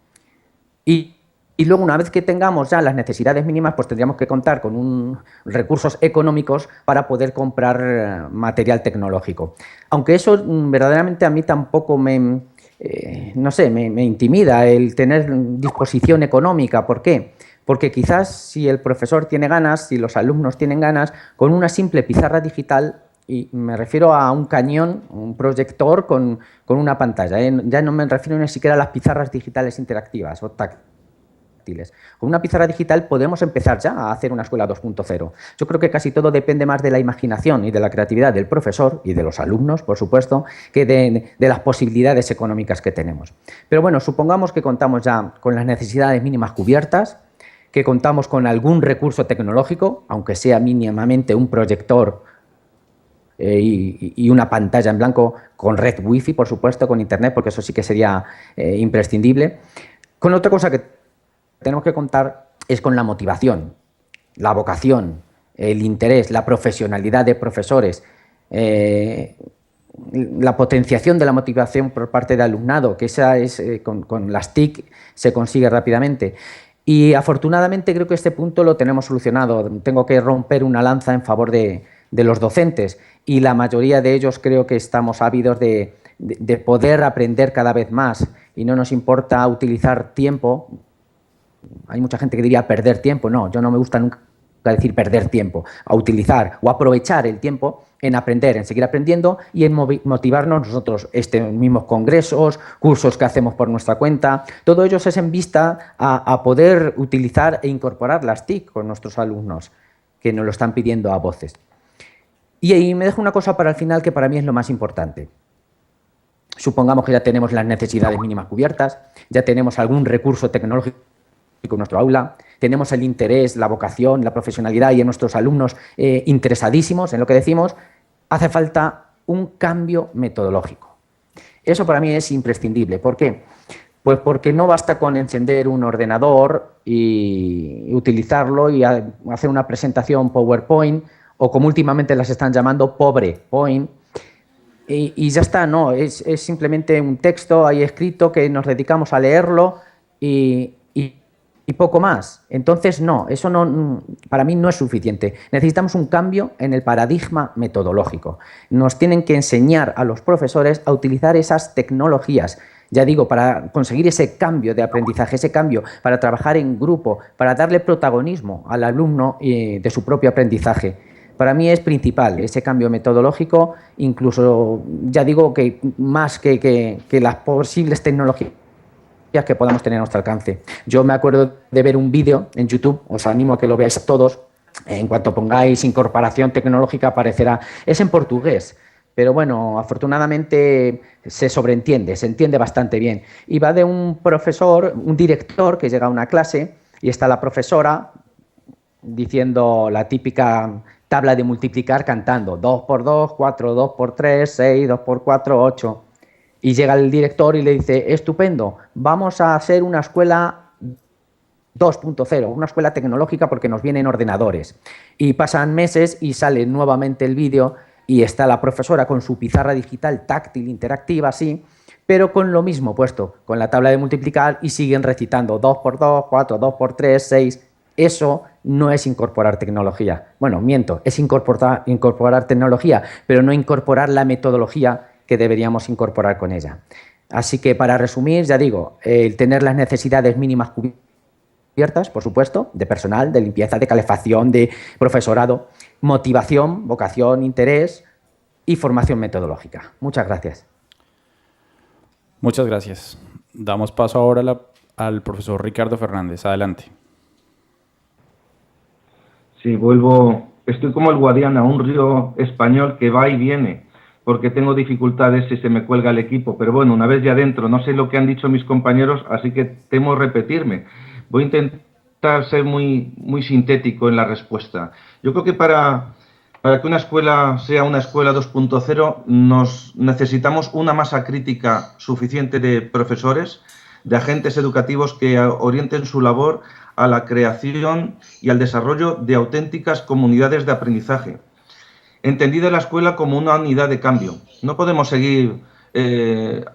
Y luego, una vez que tengamos ya las necesidades mínimas, pues tendríamos que contar con recursos económicos para poder comprar material tecnológico. Aunque eso verdaderamente a mí tampoco me intimida el tener disposición económica. ¿Por qué? Porque quizás si el profesor tiene ganas, si los alumnos tienen ganas, con una simple pizarra digital, y me refiero a un cañón, un proyector con una pantalla, ya no me refiero ni siquiera a las pizarras digitales interactivas o táctiles. útiles. Con una pizarra digital podemos empezar ya a hacer una escuela 2.0. Yo creo que casi todo depende más de la imaginación y de la creatividad del profesor y de los alumnos, por supuesto, que de las posibilidades económicas que tenemos. Pero bueno, supongamos que contamos ya con las necesidades mínimas cubiertas, que contamos con algún recurso tecnológico, aunque sea mínimamente un proyector y una pantalla en blanco con red wifi, por supuesto, con internet, porque eso sí que sería imprescindible. Con otra cosa que tenemos que contar es con la motivación, la vocación, el interés, la profesionalidad de profesores, la potenciación de la motivación por parte del alumnado, que esa es con las TIC se consigue rápidamente. Y afortunadamente creo que este punto lo tenemos solucionado. Tengo que romper una lanza en favor de los docentes y la mayoría de ellos creo que estamos ávidos de poder aprender cada vez más y no nos importa utilizar tiempo. Hay mucha gente que diría perder tiempo. No, yo no me gusta nunca decir perder tiempo, a utilizar o aprovechar el tiempo en aprender, en seguir aprendiendo y en motivarnos nosotros, mismos congresos, cursos que hacemos por nuestra cuenta, todo ello es en vista a poder utilizar e incorporar las TIC con nuestros alumnos, que nos lo están pidiendo a voces. Y ahí me dejo una cosa para el final que para mí es lo más importante. Supongamos que ya tenemos las necesidades mínimas cubiertas, ya tenemos algún recurso tecnológico en nuestro aula, tenemos el interés, la vocación, la profesionalidad y en nuestros alumnos interesadísimos en lo que decimos, hace falta un cambio metodológico. Eso para mí es imprescindible. ¿Por qué? Pues porque no basta con encender un ordenador y utilizarlo y hacer una presentación PowerPoint o como últimamente las están llamando PobrePoint y ya está, no, es simplemente un texto ahí escrito que nos dedicamos a leerlo y poco más. Entonces, no, eso no, para mí no es suficiente. Necesitamos un cambio en el paradigma metodológico. Nos tienen que enseñar a los profesores a utilizar esas tecnologías, ya digo, para conseguir ese cambio de aprendizaje, ese cambio para trabajar en grupo, para darle protagonismo al alumno de su propio aprendizaje. Para mí es principal ese cambio metodológico, incluso, ya digo, que más que las posibles tecnologías que podamos tener a nuestro alcance. Yo me acuerdo de ver un vídeo en YouTube, os animo a que lo veáis todos, en cuanto pongáis incorporación tecnológica aparecerá, es en portugués, pero bueno, afortunadamente se sobreentiende, se entiende bastante bien. Y va de un profesor, un director que llega a una clase y está la profesora diciendo la típica tabla de multiplicar cantando 2 por 2, 4, 2 por 3, 6, 2 por 4, 8. Y llega el director y le dice, estupendo, vamos a hacer una escuela 2.0, una escuela tecnológica porque nos vienen ordenadores. Y pasan meses y sale nuevamente el vídeo y está la profesora con su pizarra digital táctil, interactiva, sí, pero con lo mismo puesto, con la tabla de multiplicar y siguen recitando 2 por 2, 4, 2 por 3, 6. Eso no es incorporar tecnología. Bueno, miento, es incorporar tecnología, pero no incorporar la metodología que deberíamos incorporar con ella. Así que, para resumir, ya digo, el tener las necesidades mínimas cubiertas, por supuesto, de personal, de limpieza, de calefacción, de profesorado, motivación, vocación, interés y formación metodológica. Muchas gracias. Muchas gracias. Damos paso ahora al profesor Ricardo Fernández. Adelante. Sí, estoy como el Guadiana, un río español que va y viene, porque tengo dificultades si se me cuelga el equipo, pero bueno, una vez ya dentro, no sé lo que han dicho mis compañeros, así que temo repetirme. Voy a intentar ser muy sintético en la respuesta. Yo creo que para que una escuela sea una escuela 2.0 necesitamos una masa crítica suficiente de profesores, de agentes educativos que orienten su labor a la creación y al desarrollo de auténticas comunidades de aprendizaje. Entendida la escuela como una unidad de cambio. No podemos seguir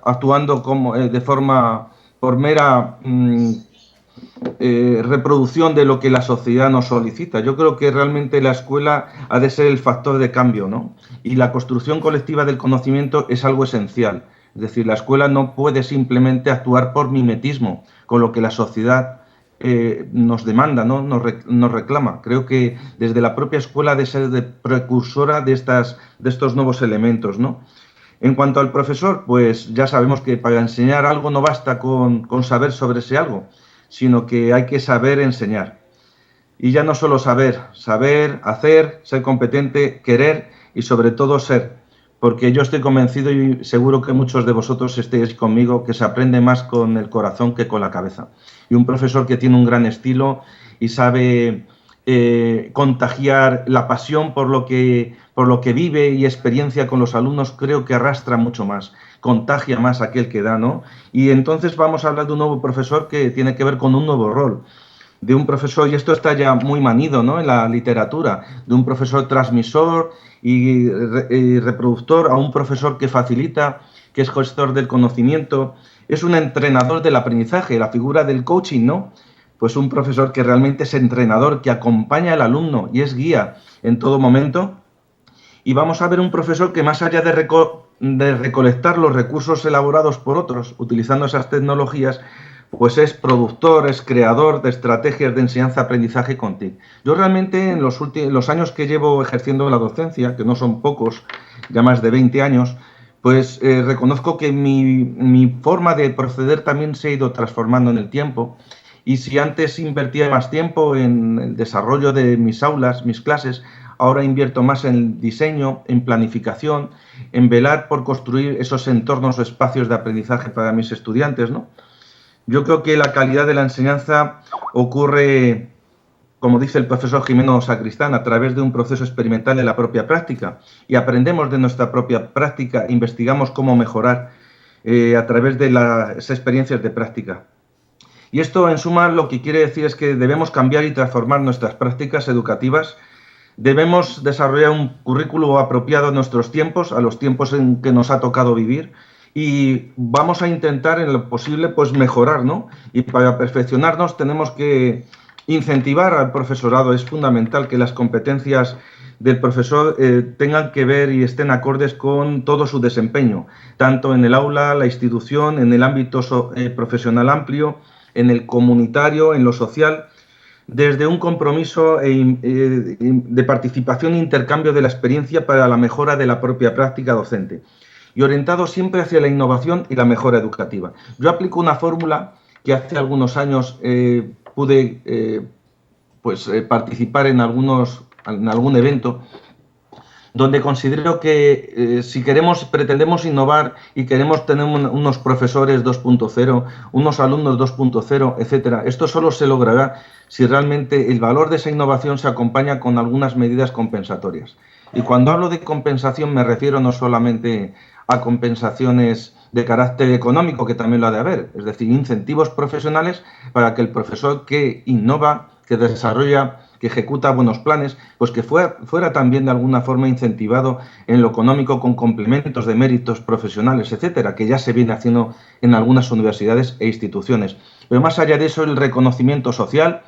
actuando de forma por mera reproducción de lo que la sociedad nos solicita. Yo creo que realmente la escuela ha de ser el factor de cambio, ¿no? Y la construcción colectiva del conocimiento es algo esencial. Es decir, la escuela no puede simplemente actuar por mimetismo con lo que la sociedad nos demanda, ¿no? nos reclama. Creo que desde la propia escuela ha de ser precursora de estos nuevos elementos, ¿no? En cuanto al profesor, pues ya sabemos que para enseñar algo no basta con saber sobre ese algo. sino que hay que saber enseñar. Y ya no solo saber, hacer, ser competente, querer y sobre todo ser. Porque yo estoy convencido y seguro que muchos de vosotros estéis conmigo que se aprende más con el corazón que con la cabeza. Y un profesor que tiene un gran estilo y sabe contagiar la pasión por lo que vive y experiencia con los alumnos, creo que arrastra mucho más, contagia más a aquel que da, ¿no? Y entonces vamos a hablar de un nuevo profesor que tiene que ver con un nuevo rol, de un profesor, y esto está ya muy manido, ¿no?, en la literatura, de un profesor transmisor y reproductor a un profesor que facilita, que es gestor del conocimiento, es un entrenador del aprendizaje, la figura del coaching, ¿no? Pues un profesor que realmente es entrenador, que acompaña al alumno y es guía en todo momento. Y vamos a ver un profesor que más allá de recolectar los recursos elaborados por otros, utilizando esas tecnologías, pues es productor, es creador de estrategias de enseñanza-aprendizaje con TIC. Yo realmente en los años que llevo ejerciendo la docencia, que no son pocos, ya más de 20 años, pues reconozco que mi forma de proceder también se ha ido transformando en el tiempo. Y si antes invertía más tiempo en el desarrollo de mis aulas, mis clases, ahora invierto más en diseño, en planificación, en velar por construir esos entornos o espacios de aprendizaje para mis estudiantes, ¿no? Yo creo que la calidad de la enseñanza ocurre, como dice el profesor Jimeno Sacristán, a través de un proceso experimental de la propia práctica. Y aprendemos de nuestra propia práctica, investigamos cómo mejorar a través de las experiencias de práctica. Y esto, en suma, lo que quiere decir es que debemos cambiar y transformar nuestras prácticas educativas. Debemos desarrollar un currículo apropiado a nuestros tiempos, a los tiempos en que nos ha tocado vivir, y vamos a intentar, en lo posible, pues mejorar, ¿no? Y para perfeccionarnos tenemos que incentivar al profesorado. Es fundamental que las competencias del profesor tengan que ver y estén acordes con todo su desempeño, tanto en el aula, la institución, en el ámbito profesional amplio, en el comunitario, en lo social, desde un compromiso de participación e intercambio de la experiencia para la mejora de la propia práctica docente y orientado siempre hacia la innovación y la mejora educativa. Yo aplico una fórmula que hace algunos años pude participar en algún evento, donde considero que si pretendemos innovar y queremos tener unos profesores 2.0, unos alumnos 2.0, etcétera, esto solo se logrará si realmente el valor de esa innovación se acompaña con algunas medidas compensatorias. Y cuando hablo de compensación me refiero no solamente a compensaciones de carácter económico, que también lo ha de haber, es decir, incentivos profesionales para que el profesor que innova, que desarrolla, que ejecuta buenos planes, pues que fuera también de alguna forma incentivado en lo económico con complementos de méritos profesionales, etcétera, que ya se viene haciendo en algunas universidades e instituciones. Pero más allá de eso, el reconocimiento social,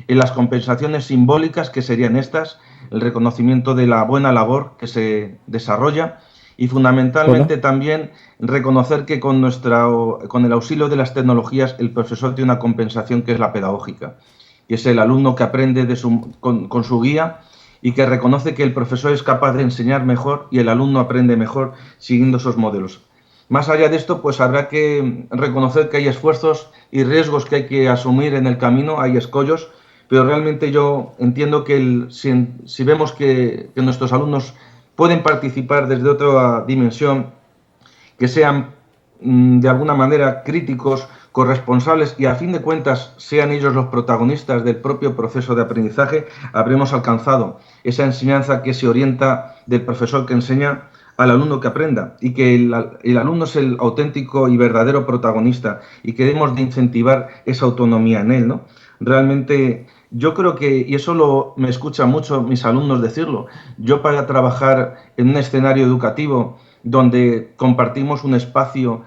en las compensaciones simbólicas, que serían estas, el reconocimiento de la buena labor que se desarrolla y fundamentalmente también reconocer que con el auxilio de las tecnologías el profesor tiene una compensación que es la pedagógica. Y es el alumno que aprende con su guía y que reconoce que el profesor es capaz de enseñar mejor y el alumno aprende mejor siguiendo esos modelos. Más allá de esto, pues habrá que reconocer que hay esfuerzos y riesgos que hay que asumir en el camino, hay escollos, pero realmente yo entiendo que si vemos que nuestros alumnos pueden participar desde otra dimensión, que sean de alguna manera críticos, corresponsables y a fin de cuentas sean ellos los protagonistas del propio proceso de aprendizaje, habremos alcanzado esa enseñanza que se orienta del profesor que enseña al alumno que aprenda y que el alumno es el auténtico y verdadero protagonista y que debemos de incentivar esa autonomía en él, ¿no? Realmente yo creo que, y eso me escuchan mucho mis alumnos decirlo, yo para trabajar en un escenario educativo donde compartimos un espacio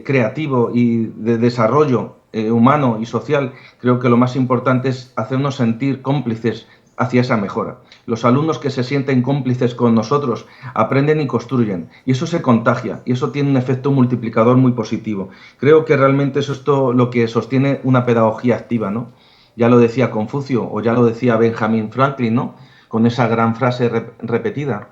creativo y de desarrollo humano y social, creo que lo más importante es hacernos sentir cómplices hacia esa mejora. Los alumnos que se sienten cómplices con nosotros aprenden y construyen, y eso se contagia, y eso tiene un efecto multiplicador muy positivo. Creo que realmente eso es todo lo que sostiene una pedagogía activa, ¿no? Ya lo decía Confucio, o ya lo decía Benjamin Franklin, ¿no? Con esa gran frase repetida.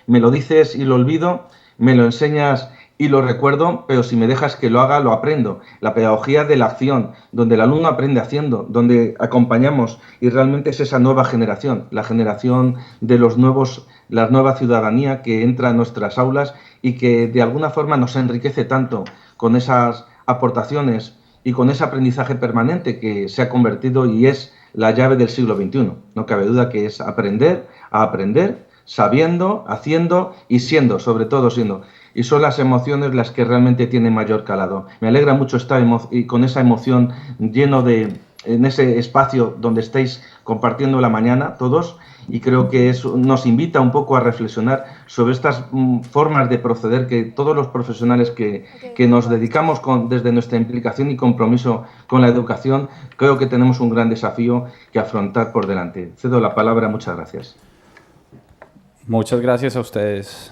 Me lo dices y lo olvido, me lo enseñas y lo recuerdo, pero si me dejas que lo haga, lo aprendo. La pedagogía de la acción, donde el alumno aprende haciendo, donde acompañamos, y realmente es esa nueva generación, la generación de los nuevos, la nueva ciudadanía que entra en nuestras aulas y que de alguna forma nos enriquece tanto con esas aportaciones y con ese aprendizaje permanente que se ha convertido y es la llave del siglo XXI. No cabe duda que es aprender a aprender, sabiendo, haciendo y siendo, sobre todo siendo. Y son las emociones las que realmente tienen mayor calado. Me alegra mucho estar y con esa emoción lleno en ese espacio donde estáis compartiendo la mañana todos, y creo que eso nos invita un poco a reflexionar sobre estas formas de proceder que todos los profesionales que nos dedicamos desde nuestra implicación y compromiso con la educación, creo que tenemos un gran desafío que afrontar por delante. Cedo la palabra, muchas gracias. Muchas gracias a ustedes.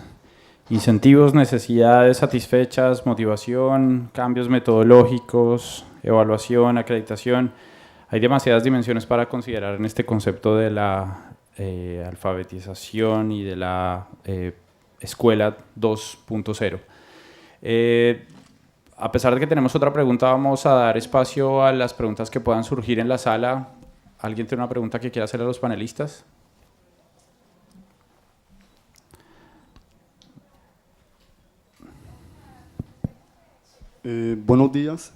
Incentivos, necesidades satisfechas, motivación, cambios metodológicos, evaluación, acreditación. Hay demasiadas dimensiones para considerar en este concepto de la alfabetización y de la escuela 2.0. A pesar de que tenemos otra pregunta, vamos a dar espacio a las preguntas que puedan surgir en la sala. ¿Alguien tiene una pregunta que quiera hacer a los panelistas? Buenos días.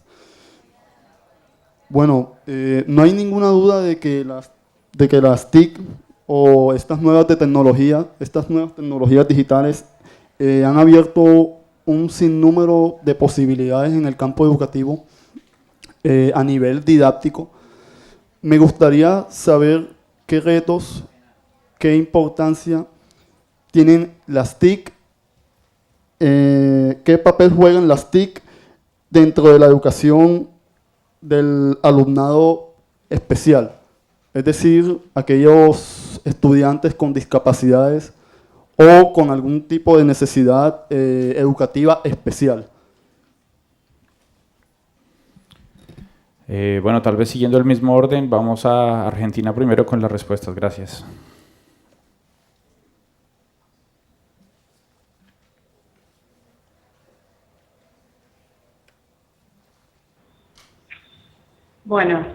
Bueno, no hay ninguna duda de que las TIC o estas nuevas tecnologías digitales han abierto un sinnúmero de posibilidades en el campo educativo a nivel didáctico. Me gustaría saber qué retos, qué importancia tienen las TIC, qué papel juegan las TIC dentro de la educación del alumnado especial, es decir, aquellos estudiantes con discapacidades o con algún tipo de necesidad educativa especial. Bueno, tal vez siguiendo el mismo orden, vamos a Argentina primero con las respuestas. Gracias. Bueno,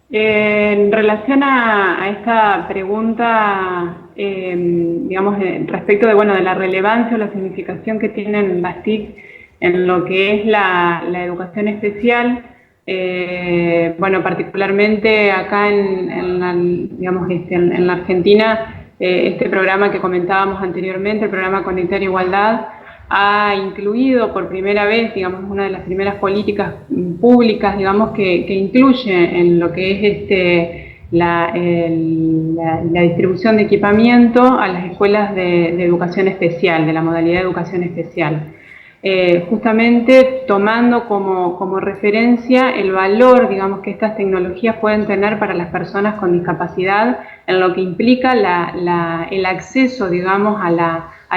en relación a esta pregunta, digamos, respecto de la relevancia o la significación que tienen las TIC en lo que es la educación especial, bueno, particularmente acá en la Argentina, este programa que comentábamos anteriormente, el programa Conectar Igualdad, ha incluido por primera vez, digamos, una de las primeras políticas públicas, digamos, que incluye en lo que es la distribución de equipamiento a las escuelas de educación especial, de la modalidad de educación especial. Justamente tomando como referencia el valor, digamos, que estas tecnologías pueden tener para las personas con discapacidad, en lo que implica el acceso, digamos, a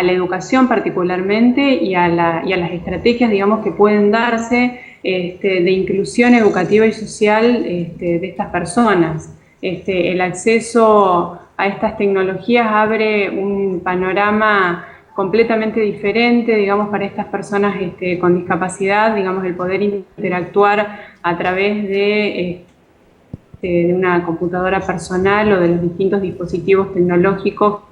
la educación particularmente y a las estrategias, digamos, que pueden darse de inclusión educativa y social de estas personas. El acceso a estas tecnologías abre un panorama completamente diferente, digamos, para estas personas con discapacidad, digamos, el poder interactuar a través de una computadora personal o de los distintos dispositivos tecnológicos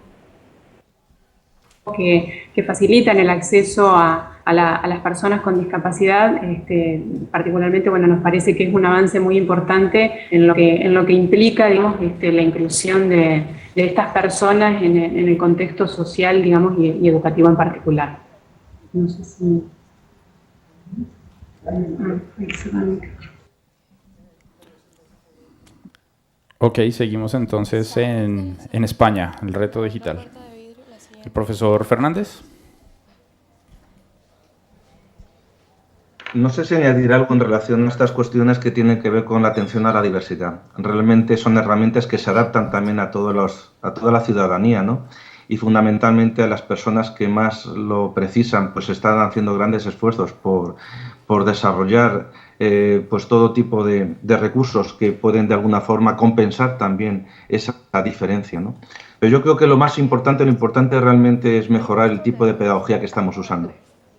que facilitan el acceso a las personas con discapacidad. Particularmente, bueno, nos parece que es un avance muy importante en lo que implica, digamos, la inclusión de estas personas en el contexto social, digamos, y educativo en particular. No sé si... Ok, seguimos entonces en España, el reto digital. ¿El profesor Fernández? No sé si añadir algo en relación a estas cuestiones que tienen que ver con la atención a la diversidad. Realmente son herramientas que se adaptan también a toda la ciudadanía, ¿no? Y fundamentalmente a las personas que más lo precisan, pues están haciendo grandes esfuerzos por desarrollar pues todo tipo de recursos que pueden de alguna forma compensar también esa diferencia, ¿no? Pero yo creo que lo importante realmente es mejorar el tipo de pedagogía que estamos usando.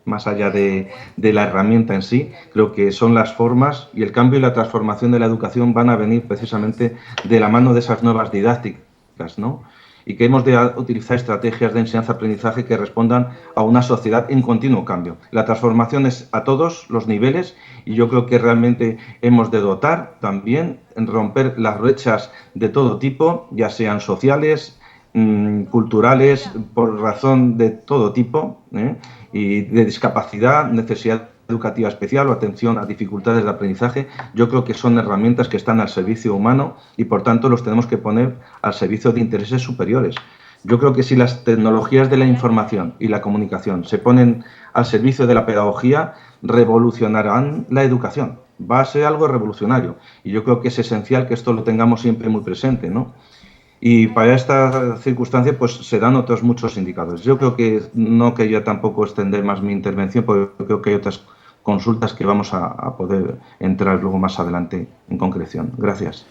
más allá de la herramienta en sí. Creo que son las formas, y el cambio y la transformación de la educación van a venir precisamente de la mano de esas nuevas didácticas, ¿no? Y que hemos de utilizar estrategias de enseñanza-aprendizaje que respondan a una sociedad en continuo cambio. La transformación es a todos los niveles, y yo creo que realmente hemos de dotar también en romper las brechas de todo tipo, ya sean sociales, culturales, por razón de todo tipo, y de discapacidad, necesidad educativa especial o atención a dificultades de aprendizaje. Yo creo que son herramientas que están al servicio humano y, por tanto, los tenemos que poner al servicio de intereses superiores. Yo creo que si las tecnologías de la información y la comunicación se ponen al servicio de la pedagogía, revolucionarán la educación. Va a ser algo revolucionario, y yo creo que es esencial que esto lo tengamos siempre muy presente, ¿no? Y para esta circunstancia pues se dan otros muchos indicadores. Yo creo que no quería tampoco extender más mi intervención, porque creo que hay otras consultas que vamos a poder entrar luego más adelante en concreción. Gracias.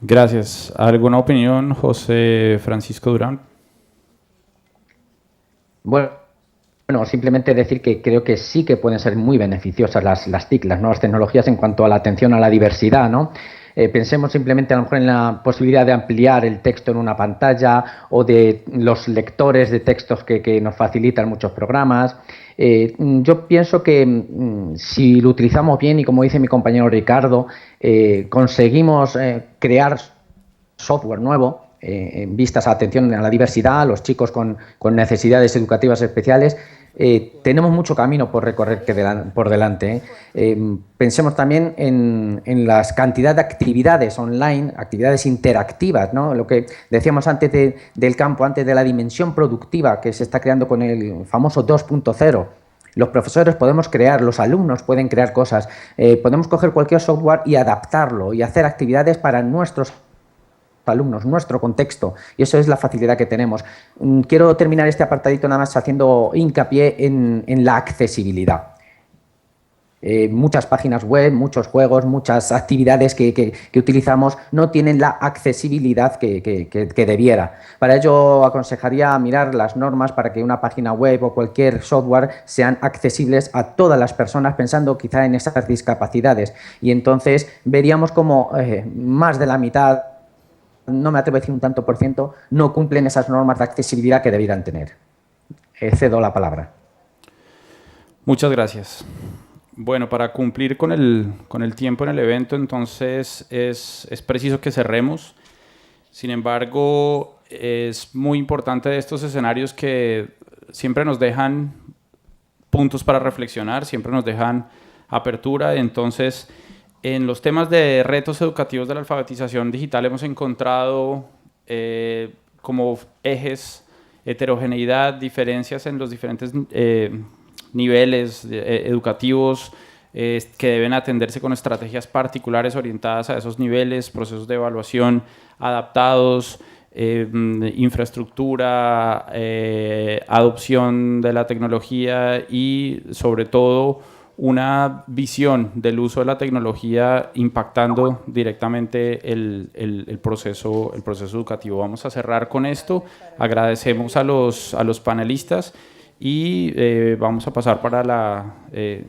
Gracias. ¿Alguna opinión, José Francisco Durán? Bueno, simplemente decir que creo que sí que pueden ser muy beneficiosas las TIC, las nuevas tecnologías, en cuanto a la atención a la diversidad, ¿no? Pensemos simplemente a lo mejor en la posibilidad de ampliar el texto en una pantalla, o de los lectores de textos que nos facilitan muchos programas. Yo pienso que si lo utilizamos bien, y como dice mi compañero Ricardo, conseguimos crear software nuevo en vistas a atención a la diversidad, a los chicos con necesidades educativas especiales. Tenemos mucho camino por recorrer por delante. Pensemos también en la cantidad de actividades online, actividades interactivas, ¿no? Lo que decíamos antes del campo, antes de la dimensión productiva que se está creando con el famoso 2.0. Los profesores podemos crear, los alumnos pueden crear cosas, podemos coger cualquier software y adaptarlo y hacer actividades para nuestros alumnos, nuestro contexto, y eso es la facilidad que tenemos. Quiero terminar este apartadito nada más haciendo hincapié en la accesibilidad. Muchas páginas web, muchos juegos, muchas actividades que utilizamos no tienen la accesibilidad que debiera. Para ello aconsejaría mirar las normas para que una página web o cualquier software sean accesibles a todas las personas, pensando quizá en esas discapacidades, y entonces veríamos como más de la mitad, no me atrevo a decir un tanto por ciento, no cumplen esas normas de accesibilidad que debieran tener. Cedo la palabra. Muchas gracias. Bueno, para cumplir con el tiempo en el evento, entonces es preciso que cerremos. Sin embargo, es muy importante de estos escenarios que siempre nos dejan puntos para reflexionar, siempre nos dejan apertura. Entonces, en los temas de retos educativos de la alfabetización digital hemos encontrado como ejes heterogeneidad, diferencias en los diferentes niveles educativos que deben atenderse con estrategias particulares orientadas a esos niveles, procesos de evaluación adaptados, infraestructura, adopción de la tecnología y, sobre todo, una visión del uso de la tecnología impactando directamente el proceso educativo. Vamos a cerrar con esto. Agradecemos a los panelistas y vamos a pasar para la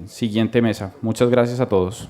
siguiente mesa. Muchas gracias a todos.